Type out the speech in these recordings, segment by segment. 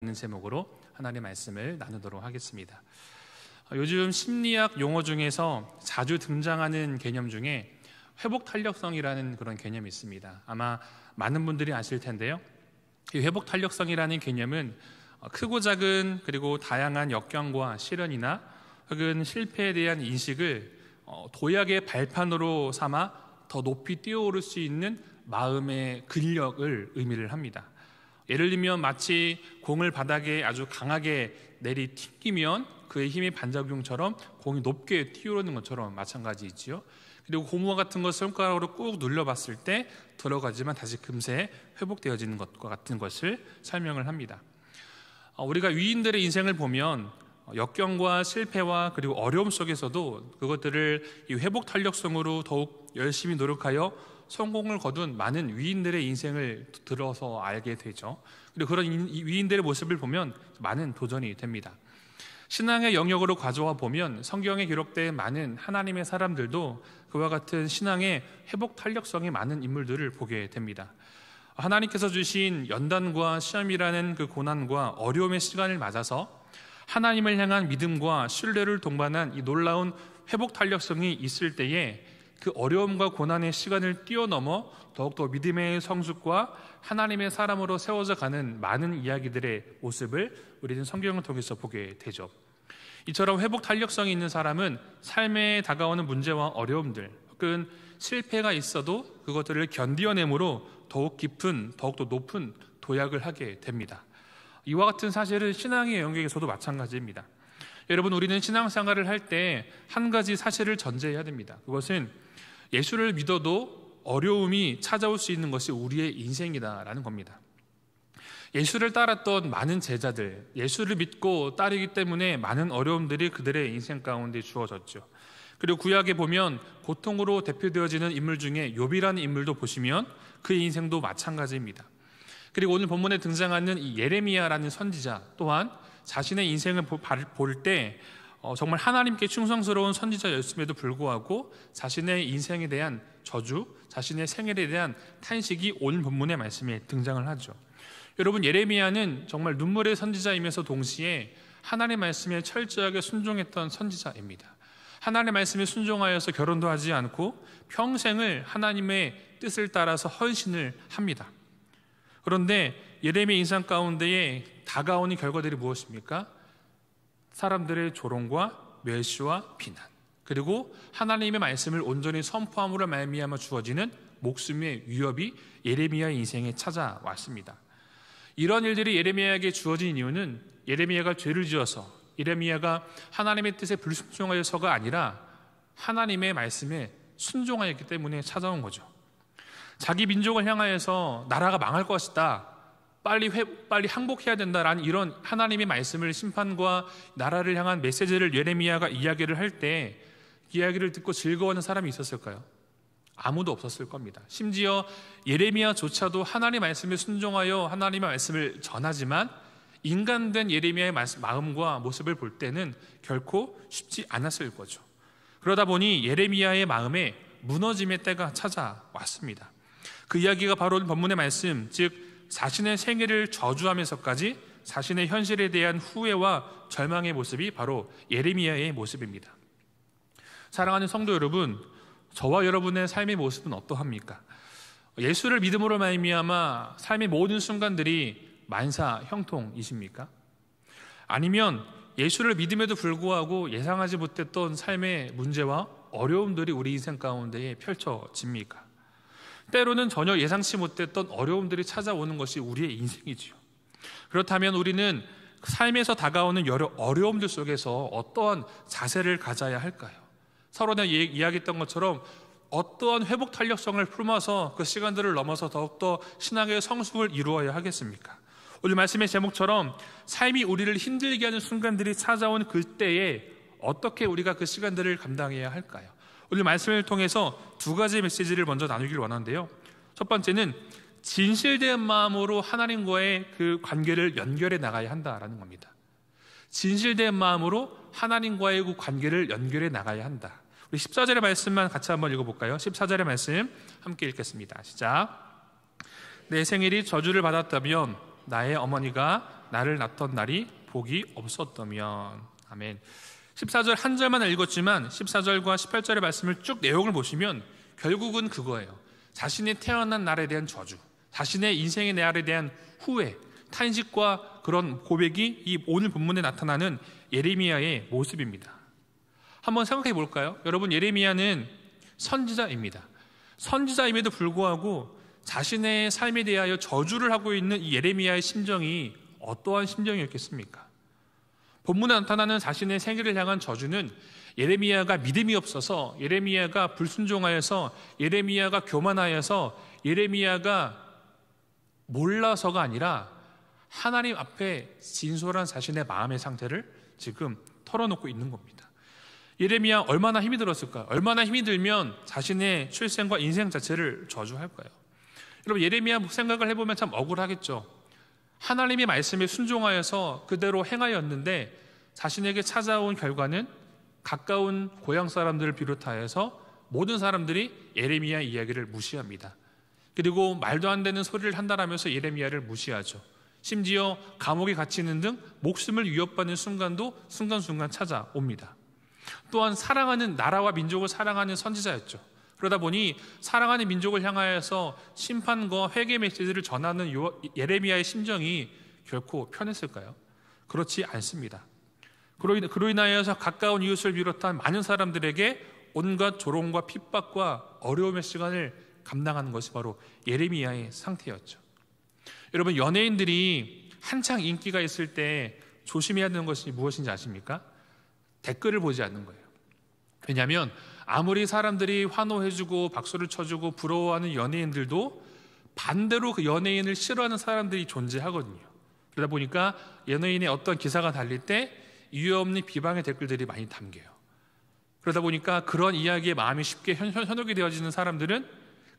있는 제목으로 하나님의 말씀을 나누도록 하겠습니다. 요즘 심리학 용어 중에서 자주 등장하는 개념 중에 회복 탄력성이라는 그런 개념이 있습니다. 아마 많은 분들이 아실 텐데요. 이 회복 탄력성이라는 개념은 크고 작은 그리고 다양한 역경과 시련이나 혹은 실패에 대한 인식을 도약의 발판으로 삼아 더 높이 뛰어오를 수 있는 마음의 근력을 의미를 합니다. 예를 들면 마치 공을 바닥에 아주 강하게 내리튕기면 그의 힘의 반작용처럼 공이 높게 튀어오르는 것처럼 마찬가지이지요. 그리고 고무와 같은 것을 손가락으로 꾹 눌러봤을 때 들어가지만 다시 금세 회복되어지는 것과 같은 것을 설명을 합니다. 우리가 위인들의 인생을 보면 역경과 실패와 그리고 어려움 속에서도 그것들을 이 회복 탄력성으로 더욱 열심히 노력하여 성공을 거둔 많은 위인들의 인생을 들어서 알게 되죠. 그리고 그런 위인들의 모습을 보면 많은 도전이 됩니다. 신앙의 영역으로 가져와 보면 성경에 기록된 많은 하나님의 사람들도 그와 같은 신앙의 회복 탄력성이 많은 인물들을 보게 됩니다. 하나님께서 주신 연단과 시험이라는 그 고난과 어려움의 시간을 맞아서 하나님을 향한 믿음과 신뢰를 동반한 이 놀라운 회복 탄력성이 있을 때에 그 어려움과 고난의 시간을 뛰어넘어 더욱더 믿음의 성숙과 하나님의 사람으로 세워져 가는 많은 이야기들의 모습을 우리는 성경을 통해서 보게 되죠. 이처럼 회복 탄력성이 있는 사람은 삶에 다가오는 문제와 어려움들 혹은 실패가 있어도 그것들을 견디어내므로 더욱 깊은 더욱더 높은 도약을 하게 됩니다. 이와 같은 사실은 신앙의 영역에서도 마찬가지입니다. 여러분, 우리는 신앙생활을 할 때 한 가지 사실을 전제해야 됩니다. 그것은 예수를 믿어도 어려움이 찾아올 수 있는 것이 우리의 인생이다라는 겁니다. 예수를 따랐던 많은 제자들, 예수를 믿고 따르기 때문에 많은 어려움들이 그들의 인생 가운데 주어졌죠. 그리고 구약에 보면 고통으로 대표되어지는 인물 중에 욥이라는 인물도 보시면 그의 인생도 마찬가지입니다. 그리고 오늘 본문에 등장하는 이 예레미야라는 선지자 또한 자신의 인생을 볼 때 정말 하나님께 충성스러운 선지자였음에도 불구하고 자신의 인생에 대한 저주, 자신의 생애에 대한 탄식이 오늘 본문의 말씀에 등장을 하죠. 여러분, 예레미야는 정말 눈물의 선지자이면서 동시에 하나님의 말씀에 철저하게 순종했던 선지자입니다. 하나님의 말씀에 순종하여서 결혼도 하지 않고 평생을 하나님의 뜻을 따라서 헌신을 합니다. 그런데 예레미야 인생 가운데에 다가오는 결과들이 무엇입니까? 사람들의 조롱과 멸시와 비난, 그리고 하나님의 말씀을 온전히 선포함으로 말미암아 주어지는 목숨의 위협이 예레미야의 인생에 찾아왔습니다. 이런 일들이 예레미야에게 주어진 이유는 예레미야가 죄를 지어서 예레미야가 하나님의 뜻에 불순종하여서가 아니라 하나님의 말씀에 순종하였기 때문에 찾아온 거죠. 자기 민족을 향하여서 나라가 망할 것이다, 빨리 항복해야 된다라는 이런 하나님의 말씀을, 심판과 나라를 향한 메시지를 예레미야가 이야기를 할 때 이야기를 듣고 즐거워하는 사람이 있었을까요? 아무도 없었을 겁니다. 심지어 예레미야조차도 하나님의 말씀에 순종하여 하나님의 말씀을 전하지만 인간된 예레미야의 마음과 모습을 볼 때는 결코 쉽지 않았을 거죠. 그러다 보니 예레미야의 마음에 무너짐의 때가 찾아왔습니다. 그 이야기가 바로 본문의 말씀, 즉 자신의 생애를 저주하면서까지 자신의 현실에 대한 후회와 절망의 모습이 바로 예레미야의 모습입니다. 사랑하는 성도 여러분, 저와 여러분의 삶의 모습은 어떠합니까? 예수를 믿음으로 말미암아 삶의 모든 순간들이 만사 형통이십니까? 아니면 예수를 믿음에도 불구하고 예상하지 못했던 삶의 문제와 어려움들이 우리 인생 가운데에 펼쳐집니까? 때로는 전혀 예상치 못했던 어려움들이 찾아오는 것이 우리의 인생이지요. 그렇다면 우리는 삶에서 다가오는 여러 어려움들 속에서 어떠한 자세를 가져야 할까요? 서론에 이야기했던 것처럼 어떠한 회복 탄력성을 품어서 그 시간들을 넘어서 더욱더 신앙의 성숙을 이루어야 하겠습니까? 오늘 말씀의 제목처럼 삶이 우리를 힘들게 하는 순간들이 찾아온 그때에 어떻게 우리가 그 시간들을 감당해야 할까요? 오늘 말씀을 통해서 두 가지 메시지를 먼저 나누기를 원하는데요. 첫 번째는 진실된 마음으로 하나님과의 그 관계를 연결해 나가야 한다라는 겁니다. 진실된 마음으로 하나님과의 그 관계를 연결해 나가야 한다. 우리 14절의 말씀만 같이 한번 읽어볼까요? 14절의 말씀 함께 읽겠습니다. 시작. 내 생일이 저주를 받았다면 나의 어머니가 나를 낳던 날이 복이 없었다면. 아멘. 14절 한 절만 읽었지만 14절과 18절의 말씀을 쭉 내용을 보시면 결국은 그거예요. 자신이 태어난 날에 대한 저주, 자신의 인생의 날에 대한 후회, 탄식과 그런 고백이 이 오늘 본문에 나타나는 예레미야의 모습입니다. 한번 생각해 볼까요? 여러분, 예레미야는 선지자입니다. 선지자임에도 불구하고 자신의 삶에 대하여 저주를 하고 있는 이 예레미야의 심정이 어떠한 심정이었겠습니까? 본문에 나타나는 자신의 생애를 향한 저주는 예레미야가 믿음이 없어서, 예레미야가 불순종하여서, 예레미야가 교만하여서, 예레미야가 몰라서가 아니라 하나님 앞에 진솔한 자신의 마음의 상태를 지금 털어놓고 있는 겁니다. 예레미야 얼마나 힘이 들었을까요? 얼마나 힘이 들면 자신의 출생과 인생 자체를 저주할까요? 여러분, 예레미야 생각을 해보면 참 억울하겠죠. 하나님의 말씀에 순종하여서 그대로 행하였는데 자신에게 찾아온 결과는 가까운 고향 사람들을 비롯하여서 모든 사람들이 예레미야 이야기를 무시합니다. 그리고 말도 안 되는 소리를 한다라면서 예레미야를 무시하죠. 심지어 감옥에 갇히는 등 목숨을 위협받는 순간도 순간순간 찾아옵니다. 또한 사랑하는 나라와 민족을 사랑하는 선지자였죠. 그러다 보니 사랑하는 민족을 향하여서 심판과 회개 메시지를 전하는 예레미야의 심정이 결코 편했을까요? 그렇지 않습니다. 그로 인하여서 가까운 이웃을 비롯한 많은 사람들에게 온갖 조롱과 핍박과 어려움의 시간을 감당하는 것이 바로 예레미야의 상태였죠. 여러분, 연예인들이 한창 인기가 있을 때 조심해야 되는 것이 무엇인지 아십니까? 댓글을 보지 않는 거예요. 왜냐하면 아무리 사람들이 환호해주고 박수를 쳐주고 부러워하는 연예인들도 반대로 그 연예인을 싫어하는 사람들이 존재하거든요. 그러다 보니까 연예인의 어떤 기사가 달릴 때 이유 없는 비방의 댓글들이 많이 담겨요. 그러다 보니까 그런 이야기에 마음이 쉽게 현혹이 되어지는 사람들은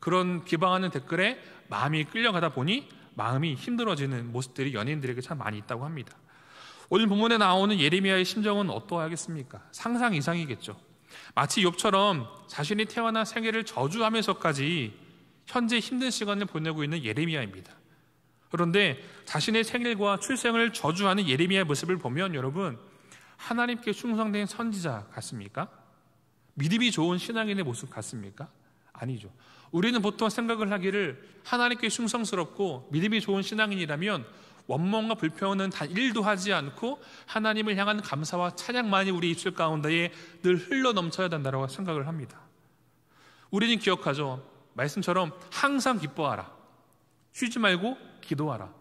그런 비방하는 댓글에 마음이 끌려가다 보니 마음이 힘들어지는 모습들이 연예인들에게 참 많이 있다고 합니다. 오늘 본문에 나오는 예레미야의 심정은 어떠하겠습니까? 상상 이상이겠죠. 마치 욥처럼 자신이 태어난 생애를 저주하면서까지 현재 힘든 시간을 보내고 있는 예레미야입니다. 그런데 자신의 생일과 출생을 저주하는 예레미야의 모습을 보면 여러분, 하나님께 충성된 선지자 같습니까? 믿음이 좋은 신앙인의 모습 같습니까? 아니죠. 우리는 보통 생각을 하기를 하나님께 충성스럽고 믿음이 좋은 신앙인이라면 원망과 불평은 단 1도 하지 않고 하나님을 향한 감사와 찬양만이 우리 입술 가운데에 늘 흘러 넘쳐야 된다고 생각을 합니다. 우리는 기억하죠. 말씀처럼 항상 기뻐하라, 쉬지 말고 기도하라,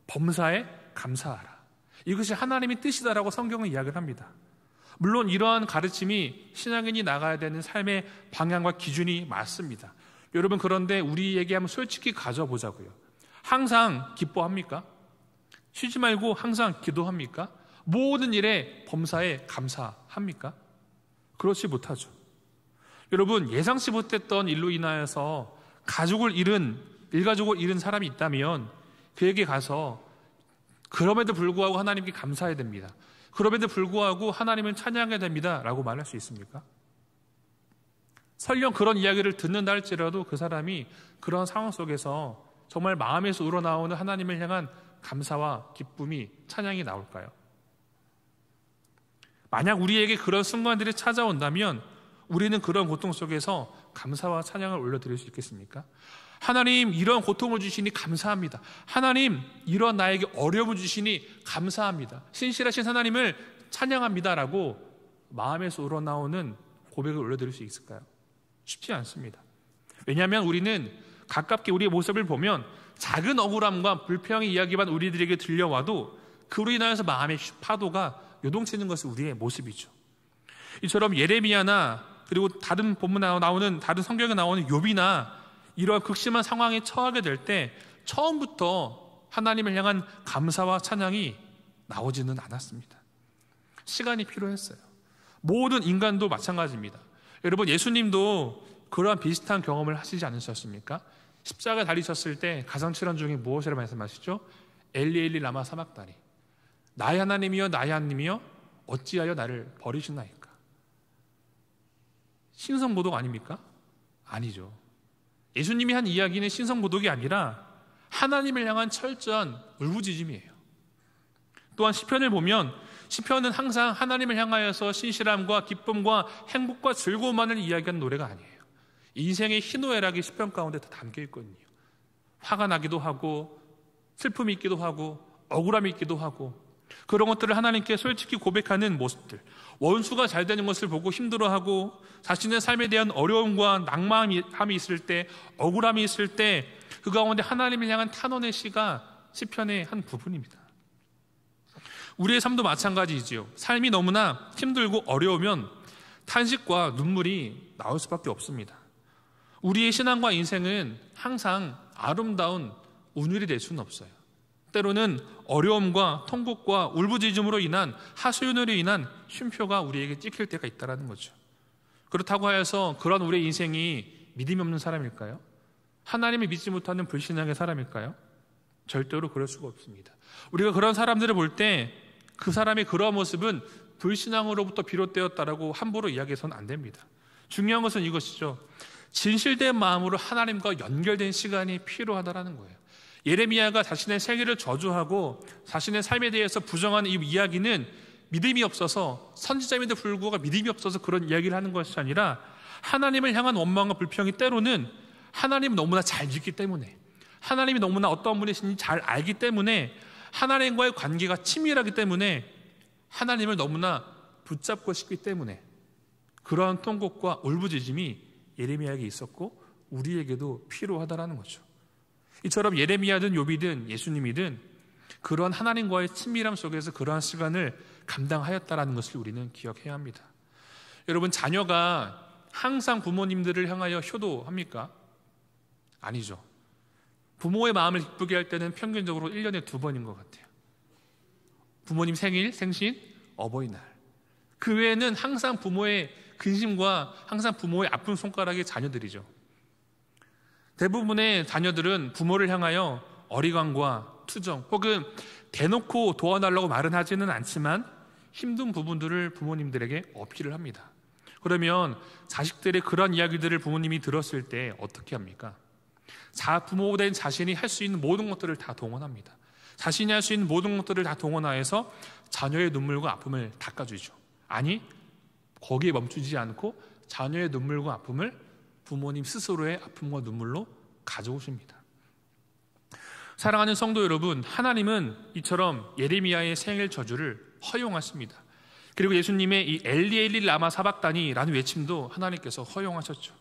범사에 감사하라. 이것이 하나님의 뜻이다라고 성경은 이야기를 합니다. 물론 이러한 가르침이 신앙인이 나가야 되는 삶의 방향과 기준이 맞습니다. 여러분, 그런데 우리에게 한번 솔직히 가져보자고요. 항상 기뻐합니까? 쉬지 말고 항상 기도합니까? 모든 일에 범사에 감사합니까? 그렇지 못하죠. 여러분, 예상치 못했던 일로 인하여서 일가족을 잃은 사람이 있다면 그에게 가서 그럼에도 불구하고 하나님께 감사해야 됩니다. 그럼에도 불구하고 하나님을 찬양해야 됩니다 라고 말할 수 있습니까? 설령 그런 이야기를 듣는다 할지라도 그 사람이 그런 상황 속에서 정말 마음에서 우러나오는 하나님을 향한 감사와 기쁨이, 찬양이 나올까요? 만약 우리에게 그런 순간들이 찾아온다면 우리는 그런 고통 속에서 감사와 찬양을 올려드릴 수 있겠습니까? 하나님, 이런 고통을 주시니 감사합니다. 하나님, 이런 나에게 어려움을 주시니 감사합니다. 신실하신 하나님을 찬양합니다 라고 마음에서 우러나오는 고백을 올려드릴 수 있을까요? 쉽지 않습니다. 왜냐하면 우리는 가깝게 우리의 모습을 보면 작은 억울함과 불평의 이야기만 우리들에게 들려와도 그로 인하여서 마음의 파도가 요동치는 것이 우리의 모습이죠. 이처럼 예레미야나 그리고 다른 본문에 나오는, 다른 성경에 나오는 욥이나 이러한 극심한 상황에 처하게 될 때 처음부터 하나님을 향한 감사와 찬양이 나오지는 않았습니다. 시간이 필요했어요. 모든 인간도 마찬가지입니다. 여러분, 예수님도 그러한 비슷한 경험을 하시지 않으셨습니까? 십자가에 달리셨을 때 가상칠언 중에 무엇이라 말씀하시죠? 엘리 엘리 라마 사막다니, 나의 하나님이여 나의 하나님이여 어찌하여 나를 버리시나이까. 신성모독 아닙니까? 아니죠. 예수님이 한 이야기는 신성모독이 아니라 하나님을 향한 철저한 울부짖음이에요. 또한 시편을 보면 시편은 항상 하나님을 향하여서 신실함과 기쁨과 행복과 즐거움만을 이야기하는 노래가 아니에요. 인생의 희노애락이 시편 가운데 다 담겨 있거든요. 화가 나기도 하고 슬픔이 있기도 하고 억울함이 있기도 하고 그런 것들을 하나님께 솔직히 고백하는 모습들, 원수가 잘 되는 것을 보고 힘들어하고 자신의 삶에 대한 어려움과 낭만함이 있을 때, 억울함이 있을 때 그 가운데 하나님을 향한 탄원의 시가 시편의 한 부분입니다. 우리의 삶도 마찬가지이지요. 삶이 너무나 힘들고 어려우면 탄식과 눈물이 나올 수밖에 없습니다. 우리의 신앙과 인생은 항상 아름다운 운율이 될 수는 없어요. 때로는 어려움과 통곡과 울부짖음으로 인한 하소연으로 인한 쉼표가 우리에게 찍힐 때가 있다는 거죠. 그렇다고 하여서 그런 우리의 인생이 믿음이 없는 사람일까요? 하나님을 믿지 못하는 불신앙의 사람일까요? 절대로 그럴 수가 없습니다. 우리가 그런 사람들을 볼 때 그 사람의 그러한 모습은 불신앙으로부터 비롯되었다라고 함부로 이야기해서는 안 됩니다. 중요한 것은 이것이죠. 진실된 마음으로 하나님과 연결된 시간이 필요하다라는 거예요. 예레미야가 자신의 생애를 저주하고 자신의 삶에 대해서 부정하는 이 이야기는 믿음이 없어서, 선지자임에도 불구하고 믿음이 없어서 그런 이야기를 하는 것이 아니라 하나님을 향한 원망과 불평이 때로는 하나님을 너무나 잘 믿기 때문에, 하나님이 너무나 어떤 분이신지 잘 알기 때문에, 하나님과의 관계가 친밀하기 때문에, 하나님을 너무나 붙잡고 싶기 때문에 그러한 통곡과 울부짖음이 예레미야에게 있었고 우리에게도 필요하다라는 거죠. 이처럼 예레미야든 욥이든 예수님이든 그러한 하나님과의 친밀함 속에서 그러한 시간을 감당하였다라는 것을 우리는 기억해야 합니다. 여러분, 자녀가 항상 부모님들을 향하여 효도합니까? 아니죠. 부모의 마음을 기쁘게 할 때는 평균적으로 1년에 2번인 것 같아요. 부모님 생일, 생신, 어버이날. 그 외에는 항상 부모의 근심과 항상 부모의 아픈 손가락이 자녀들이죠. 대부분의 자녀들은 부모를 향하여 어리광과 투정 혹은 대놓고 도와달라고 말은 하지는 않지만 힘든 부분들을 부모님들에게 어필을 합니다. 그러면 자식들의 그런 이야기들을 부모님이 들었을 때 어떻게 합니까? 부모된 자신이 할 수 있는 모든 것들을 다 동원합니다. 자신이 할 수 있는 모든 것들을 다 동원하여서 자녀의 눈물과 아픔을 닦아주죠. 아니, 거기에 멈추지 않고 자녀의 눈물과 아픔을 부모님 스스로의 아픔과 눈물로 가져오십니다. 사랑하는 성도 여러분, 하나님은 이처럼 예레미야의 생일 저주를 허용하십니다. 그리고 예수님의 이 엘리 라마 사박다니라는 외침도 하나님께서 허용하셨죠.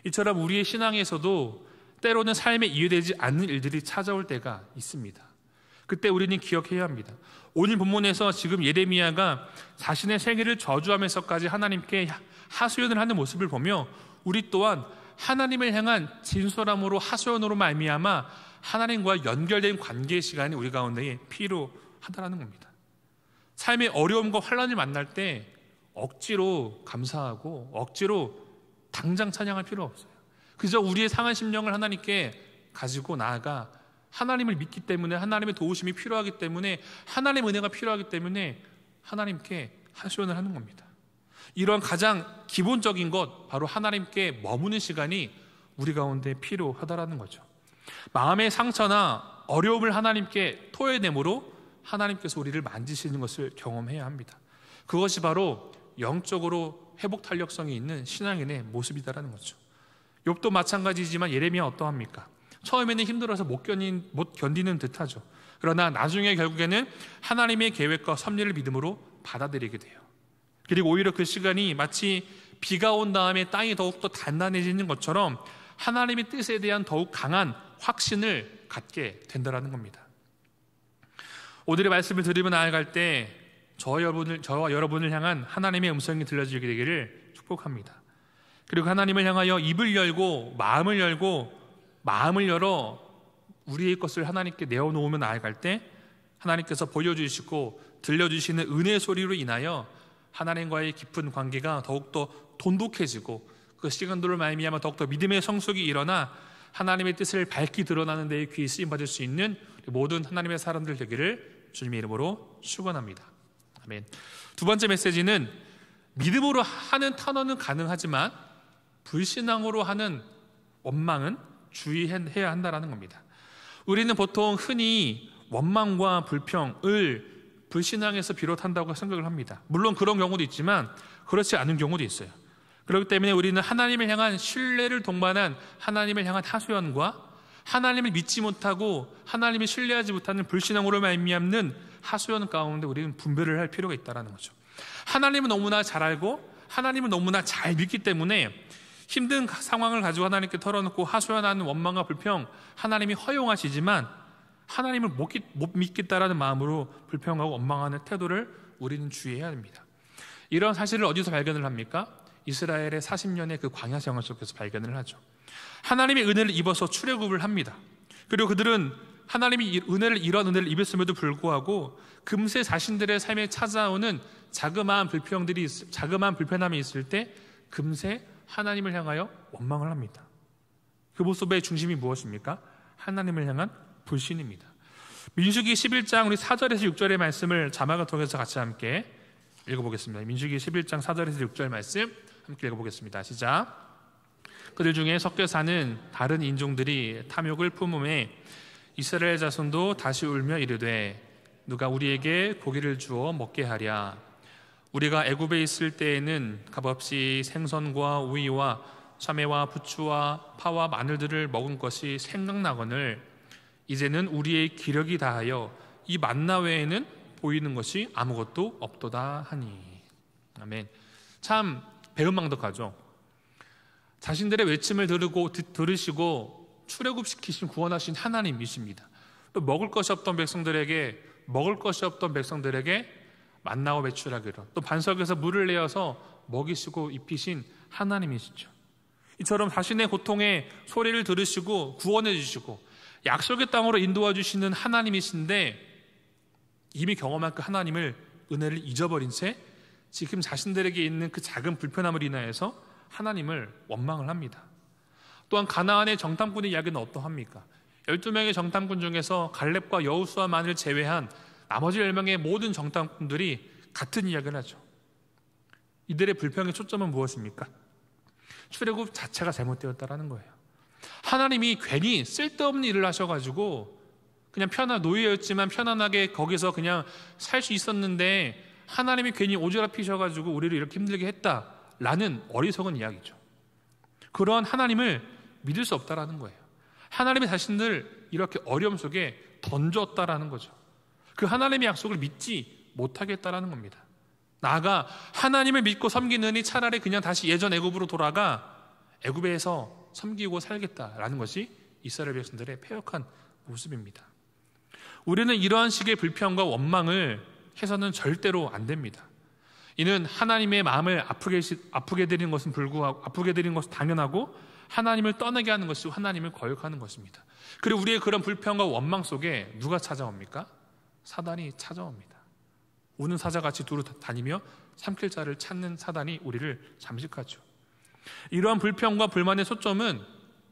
이처럼 우리의 신앙에서도 때로는 삶에 이해되지 않는 일들이 찾아올 때가 있습니다. 그때 우리는 기억해야 합니다. 오늘 본문에서 지금 예레미야가 자신의 생애를 저주하면서까지 하나님께 하소연을 하는 모습을 보며 우리 또한 하나님을 향한 진솔함으로 하소연으로 말미암아 하나님과 연결된 관계의 시간이 우리 가운데 필요하다는 겁니다. 삶의 어려움과 환난을 만날 때 억지로 감사하고 억지로 당장 찬양할 필요 없어요. 그저 우리의 상한 심령을 하나님께 가지고 나아가 하나님을 믿기 때문에, 하나님의 도우심이 필요하기 때문에, 하나님의 은혜가 필요하기 때문에 하나님께 하소연을 하는 겁니다. 이런 가장 기본적인 것, 바로 하나님께 머무는 시간이 우리 가운데 필요하다라는 거죠. 마음의 상처나 어려움을 하나님께 토해내므로 하나님께서 우리를 만지시는 것을 경험해야 합니다. 그것이 바로 영적으로 회복 탄력성이 있는 신앙인의 모습이다라는 거죠. 욥도 마찬가지지만 예레미야 어떠합니까? 처음에는 힘들어서 못 견디는 듯하죠. 그러나 나중에 결국에는 하나님의 계획과 섭리를 믿음으로 받아들이게 돼요. 그리고 오히려 그 시간이 마치 비가 온 다음에 땅이 더욱더 단단해지는 것처럼 하나님의 뜻에 대한 더욱 강한 확신을 갖게 된다는 겁니다. 오늘의 말씀을 들으며 나아갈 때 저와 여러분을 향한 하나님의 음성이 들려지게 되기를 축복합니다. 그리고 하나님을 향하여 입을 열고 마음을 열어 우리의 것을 하나님께 내어놓으며 나아갈 때 하나님께서 보여주시고 들려주시는 은혜의 소리로 인하여 하나님과의 깊은 관계가 더욱더 돈독해지고 그 시간들을 말미암아 더욱더 믿음의 성숙이 일어나 하나님의 뜻을 밝히 드러나는 데에 귀히 쓰임받을 수 있는 모든 하나님의 사람들 되기를 주님의 이름으로 축원합니다. 아멘. 두 번째 메시지는 믿음으로 하는 탄원은 가능하지만 불신앙으로 하는 원망은 주의해야 한다는 겁니다. 우리는 보통 흔히 원망과 불평을 불신앙에서 비롯한다고 생각을 합니다. 물론 그런 경우도 있지만 그렇지 않은 경우도 있어요. 그렇기 때문에 우리는 하나님을 향한 신뢰를 동반한 하나님을 향한 하소연과 하나님을 믿지 못하고 하나님을 신뢰하지 못하는 불신앙으로 말미암는 하소연 가운데 우리는 분별을 할 필요가 있다는 거죠. 하나님은 너무나 잘 알고 하나님은 너무나 잘 믿기 때문에 힘든 상황을 가지고 하나님께 털어놓고 하소연하는 원망과 불평 하나님이 허용하시지만 하나님을 못 믿겠다라는 마음으로 불평하고 원망하는 태도를 우리는 주의해야 합니다. 이런 사실을 어디서 발견을 합니까? 이스라엘의 40년의 그 광야 생활 속에서 발견을 하죠. 하나님의 은혜를 입어서 출애굽을 합니다. 그리고 그들은 하나님이 이런 은혜를 입었음에도 불구하고 금세 자신들의 삶에 찾아오는 자그마한 불편함이 있을 때 금세 하나님을 향하여 원망을 합니다. 그 모습의 중심이 무엇입니까? 하나님을 향한 불신입니다. 민수기 11장 우리 4절에서 6절의 말씀을 자막을 통해서 같이 함께 읽어보겠습니다. 민수기 11장 4절에서 6절 말씀 함께 읽어보겠습니다. 시작. 그들 중에 섞여 사는 다른 인종들이 탐욕을 품음에 이스라엘 자손도 다시 울며 이르되 누가 우리에게 고기를 주어 먹게 하랴. 우리가 애굽에 있을 때에는 값없이 생선과 우이와 참외와 부추와 파와 마늘들을 먹은 것이 생각나거늘 이제는 우리의 기력이 다하여 이 만나 외에는 보이는 것이 아무것도 없도다 하니. 아멘. 참 배은망덕하죠. 자신들의 외침을 들으시고 출애굽시키신 구원하신 하나님이십니다. 또 먹을 것이 없던 백성들에게 만나와 배출하기로 또 반석에서 물을 내어서 먹이시고 입히신 하나님이시죠. 이처럼 자신의 고통의 소리를 들으시고 구원해 주시고 약속의 땅으로 인도해 주시는 하나님이신데 이미 경험한 그 하나님을 은혜를 잊어버린 채 지금 자신들에게 있는 그 작은 불편함을 인하여서 하나님을 원망을 합니다. 또한 가나안의 정탐꾼의 이야기는 어떠합니까? 12명의 정탐꾼 중에서 갈렙과 여호수아만을 제외한 나머지 10명의 모든 정탐꾼들이 같은 이야기를 하죠. 이들의 불평의 초점은 무엇입니까? 출애굽 자체가 잘못되었다라는 거예요. 하나님이 괜히 쓸데없는 일을 하셔가지고 그냥 노예였지만 편안하게 거기서 그냥 살 수 있었는데 하나님이 괜히 오지랖피셔가지고 우리를 이렇게 힘들게 했다라는 어리석은 이야기죠. 그러한 하나님을 믿을 수 없다라는 거예요. 하나님이 자신을 이렇게 어려움 속에 던졌다라는 거죠. 그 하나님의 약속을 믿지 못하겠다라는 겁니다. 나아가 하나님을 믿고 섬기느니 차라리 그냥 다시 예전 애굽으로 돌아가 애굽에서 섬기고 살겠다라는 것이 이스라엘 백성들의 패역한 모습입니다. 우리는 이러한 식의 불평과 원망을 해서는 절대로 안 됩니다. 이는 하나님의 마음을 아프게 드리는 것은 당연하고 하나님을 떠나게 하는 것이고 하나님을 거역하는 것입니다. 그리고 우리의 그런 불평과 원망 속에 누가 찾아옵니까? 사단이 찾아옵니다. 우는 사자같이 두루 다니며 삼킬 자를 찾는 사단이 우리를 잠식하죠. 이러한 불평과 불만의 초점은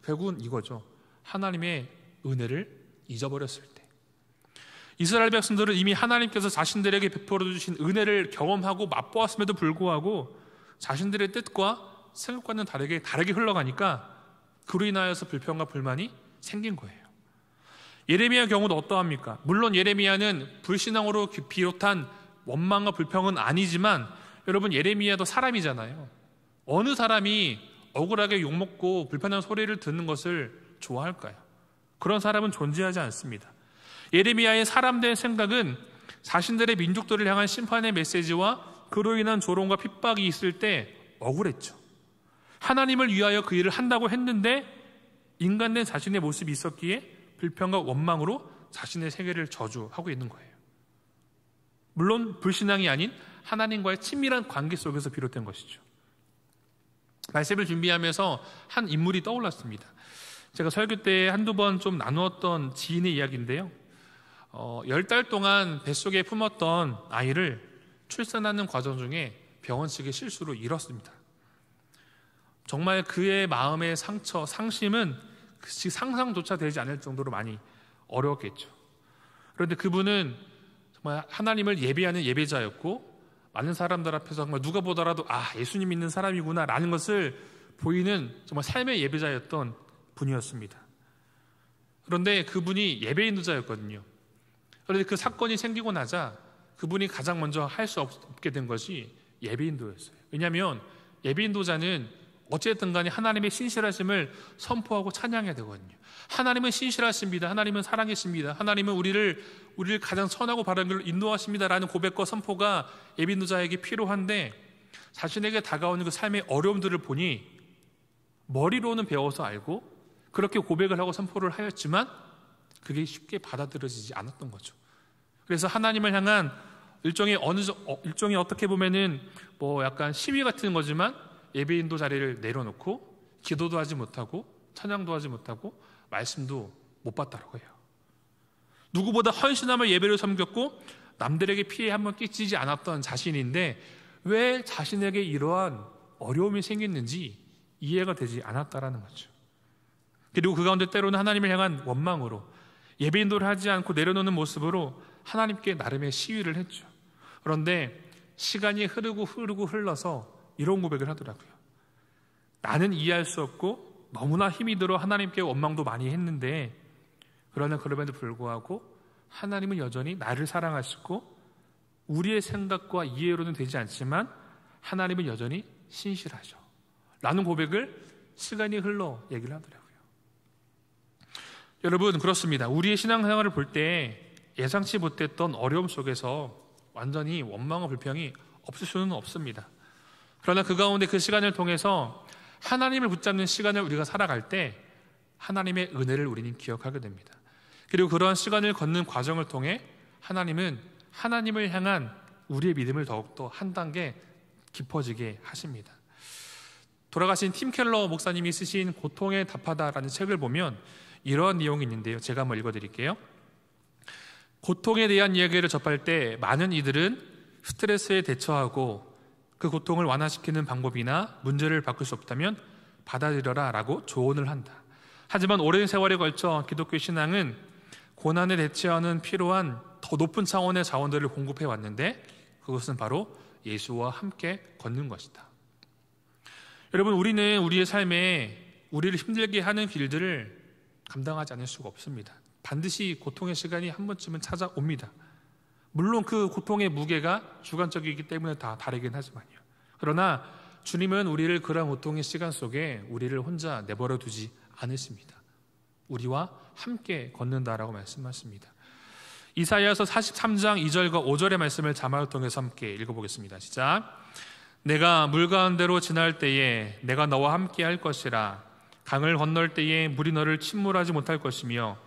결국은 이거죠. 하나님의 은혜를 잊어버렸을 때. 이스라엘 백성들은 이미 하나님께서 자신들에게 베풀어 주신 은혜를 경험하고 맛보았음에도 불구하고 자신들의 뜻과 생각과는 다르게 흘러가니까 그로 인하여서 불평과 불만이 생긴 거예요. 예레미야 경우도 어떠합니까? 물론 예레미야는 불신앙으로 비롯한 원망과 불평은 아니지만 여러분 예레미야도 사람이잖아요. 어느 사람이 억울하게 욕먹고 불편한 소리를 듣는 것을 좋아할까요? 그런 사람은 존재하지 않습니다. 예레미야의 사람들의 생각은 자신들의 민족들을 향한 심판의 메시지와 그로 인한 조롱과 핍박이 있을 때 억울했죠. 하나님을 위하여 그 일을 한다고 했는데 인간된 자신의 모습이 있었기에 불평과 원망으로 자신의 세계를 저주하고 있는 거예요. 물론 불신앙이 아닌 하나님과의 친밀한 관계 속에서 비롯된 것이죠. 말씀을 준비하면서 한 인물이 떠올랐습니다. 제가 설교 때 한두 번 좀 나누었던 지인의 이야기인데요. 10달 동안 뱃속에 품었던 아이를 출산하는 과정 중에 병원 측의 실수로 잃었습니다. 정말 그의 마음의 상처, 상심은 상상조차 되지 않을 정도로 많이 어려웠겠죠. 그런데 그분은 정말 하나님을 예배하는 예배자였고 많은 사람들 앞에서 정말 누가 보더라도 예수님 믿는 사람이구나 라는 것을 보이는 정말 삶의 예배자였던 분이었습니다. 그런데 그분이 예배 인도자였거든요. 그런데 그 사건이 생기고 나자 그분이 가장 먼저 할 수 없게 된 것이 예배 인도였어요. 왜냐하면 예배 인도자는 어쨌든 간에 하나님의 신실하심을 선포하고 찬양해야 되거든요. 하나님은 신실하십니다. 하나님은 사랑이십니다. 하나님은 우리를 가장 선하고 바른 길로 인도하십니다라는 고백과 선포가 예배 인도자에게 필요한데, 자신에게 다가오는 그 삶의 어려움들을 보니 머리로는 배워서 알고 그렇게 고백을 하고 선포를 하였지만 그게 쉽게 받아들여지지 않았던 거죠. 그래서 하나님을 향한 일종의 어떻게 보면은 약간 시위 같은 거지만 예배 인도 자리를 내려놓고 기도도 하지 못하고 찬양도 하지 못하고 말씀도 못 받더라고요. 누구보다 헌신하며 예배를 섬겼고 남들에게 피해 한번 끼치지 않았던 자신인데 왜 자신에게 이러한 어려움이 생겼는지 이해가 되지 않았다라는 거죠. 그리고 그 가운데 때로는 하나님을 향한 원망으로 예배 인도를 하지 않고 내려놓는 모습으로 하나님께 나름의 시위를 했죠. 그런데 시간이 흘러서 이런 고백을 하더라고요. 나는 이해할 수 없고 너무나 힘이 들어 하나님께 원망도 많이 했는데, 그러나 그럼에도 불구하고 하나님은 여전히 나를 사랑하시고 우리의 생각과 이해로는 되지 않지만 하나님은 여전히 신실하죠 라는 고백을 시간이 흘러 얘기를 하더라고요. 여러분, 그렇습니다. 우리의 신앙생활을 볼 때 예상치 못했던 어려움 속에서 완전히 원망과 불평이 없을 수는 없습니다. 그러나 그 가운데 그 시간을 통해서 하나님을 붙잡는 시간을 우리가 살아갈 때 하나님의 은혜를 우리는 기억하게 됩니다. 그리고 그러한 시간을 걷는 과정을 통해 하나님은 하나님을 향한 우리의 믿음을 더욱더 한 단계 깊어지게 하십니다. 돌아가신 팀 켈러 목사님이 쓰신 고통에 답하다라는 책을 보면 이러한 내용이 있는데요. 제가 한번 읽어드릴게요. 고통에 대한 이야기를 접할 때 많은 이들은 스트레스에 대처하고 그 고통을 완화시키는 방법이나 문제를 바꿀 수 없다면 받아들여라 라고 조언을 한다. 하지만 오랜 세월에 걸쳐 기독교 신앙은 고난에 대처하는 필요한 더 높은 차원의 자원들을 공급해 왔는데 그것은 바로 예수와 함께 걷는 것이다. 여러분, 우리는 우리의 삶에 우리를 힘들게 하는 길들을 감당하지 않을 수가 없습니다. 반드시 고통의 시간이 한 번쯤은 찾아옵니다. 물론 그 고통의 무게가 주관적이기 때문에 다 다르긴 하지만요. 그러나 주님은 우리를 그러한 고통의 시간 속에 우리를 혼자 내버려 두지 않으십니다. 우리와 함께 걷는다라고 말씀하십니다. 이사야서 43장 2절과 5절의 말씀을 자막을 통해서 함께 읽어보겠습니다. 시작. 내가 물 가운데로 지날 때에 내가 너와 함께 할 것이라. 강을 건널 때에 물이 너를 침몰하지 못할 것이며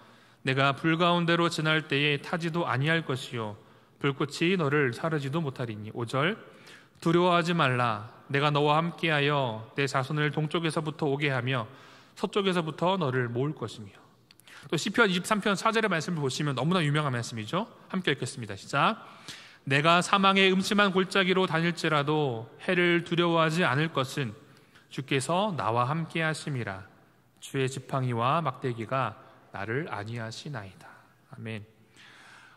내가 불 가운데로 지날 때에 타지도 아니할 것이요 불꽃이 너를 사르지도 못하리니. 5절. 두려워하지 말라. 내가 너와 함께하여 내 자손을 동쪽에서부터 오게 하며 서쪽에서부터 너를 모을 것이며. 또 시편 23편 4절의 말씀을 보시면 너무나 유명한 말씀이죠. 함께 읽겠습니다. 시작. 내가 사망의 음침한 골짜기로 다닐지라도 해를 두려워하지 않을 것은 주께서 나와 함께 하심이라. 주의 지팡이와 막대기가 나를 안위하시나이다. 아멘.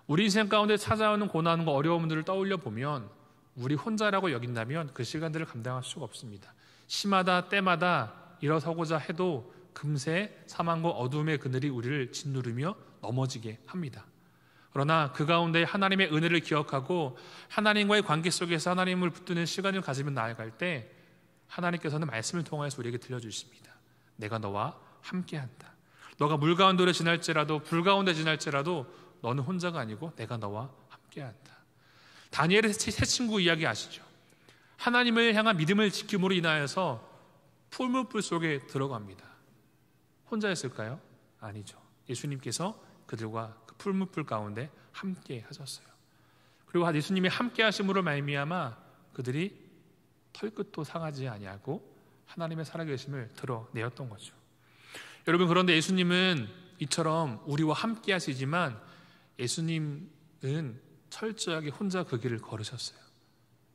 우리 인생 가운데 찾아오는 고난과 어려움들을 떠올려 보면 우리 혼자라고 여긴다면 그 시간들을 감당할 수가 없습니다. 시마다 때마다 일어서고자 해도 금세 사망과 어둠의 그늘이 우리를 짓누르며 넘어지게 합니다. 그러나 그 가운데 하나님의 은혜를 기억하고 하나님과의 관계 속에서 하나님을 붙드는 시간을 가지며 나아갈 때 하나님께서는 말씀을 통해서 우리에게 들려주십니다. 내가 너와 함께한다. 너가 물 가운데로 지날지라도 불 가운데 지날지라도 너는 혼자가 아니고 내가 너와 함께한다. 다니엘의 세 친구 이야기 아시죠? 하나님을 향한 믿음을 지킴으로 인하여서 풀무불 속에 들어갑니다. 혼자였을까요? 아니죠. 예수님께서 그들과 그 풀무불 가운데 함께 하셨어요. 그리고 예수님이 함께 하심으로 말미암아 그들이 털끝도 상하지 아니하고 하나님의 살아계심을 드러내었던 거죠. 여러분, 그런데 예수님은 이처럼 우리와 함께 하시지만 예수님은 철저하게 혼자 그 길을 걸으셨어요.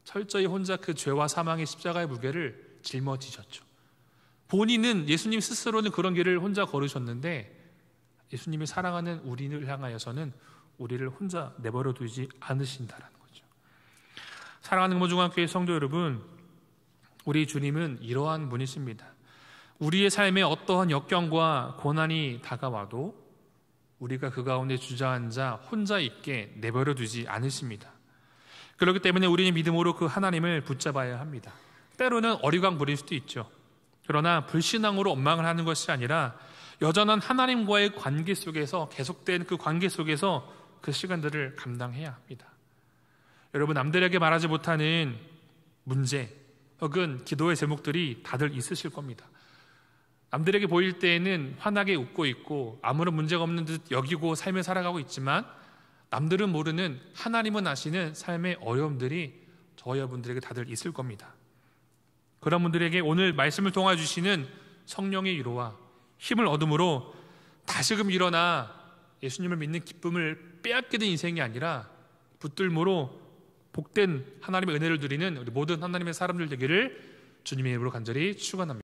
철저히 혼자 그 죄와 사망의 십자가의 무게를 짊어지셨죠. 본인은 예수님 스스로는 그런 길을 혼자 걸으셨는데 예수님이 사랑하는 우리를 향하여서는 우리를 혼자 내버려 두지 않으신다라는 거죠. 사랑하는 금호중앙교회 성도 여러분, 우리 주님은 이러한 분이십니다. 우리의 삶에 어떠한 역경과 고난이 다가와도 우리가 그 가운데 주저앉아 혼자 있게 내버려 두지 않으십니다. 그렇기 때문에 우리는 믿음으로 그 하나님을 붙잡아야 합니다. 때로는 어리광 부릴 수도 있죠. 그러나 불신앙으로 원망을 하는 것이 아니라 여전한 하나님과의 관계 속에서, 계속된 그 관계 속에서 그 시간들을 감당해야 합니다. 여러분, 남들에게 말하지 못하는 문제 혹은 기도의 제목들이 다들 있으실 겁니다. 남들에게 보일 때에는 환하게 웃고 있고 아무런 문제가 없는 듯 여기고 삶을 살아가고 있지만, 남들은 모르는, 하나님은 아시는 삶의 어려움들이 저와 여러분들에게 다들 있을 겁니다. 그런 분들에게 오늘 말씀을 통해 주시는 성령의 위로와 힘을 얻음으로 다시금 일어나 예수님을 믿는 기쁨을 빼앗게 된 인생이 아니라 붙들므로 복된 하나님의 은혜를 누리는 우리 모든 하나님의 사람들 되기를 주님의 이름으로 간절히 축원합니다.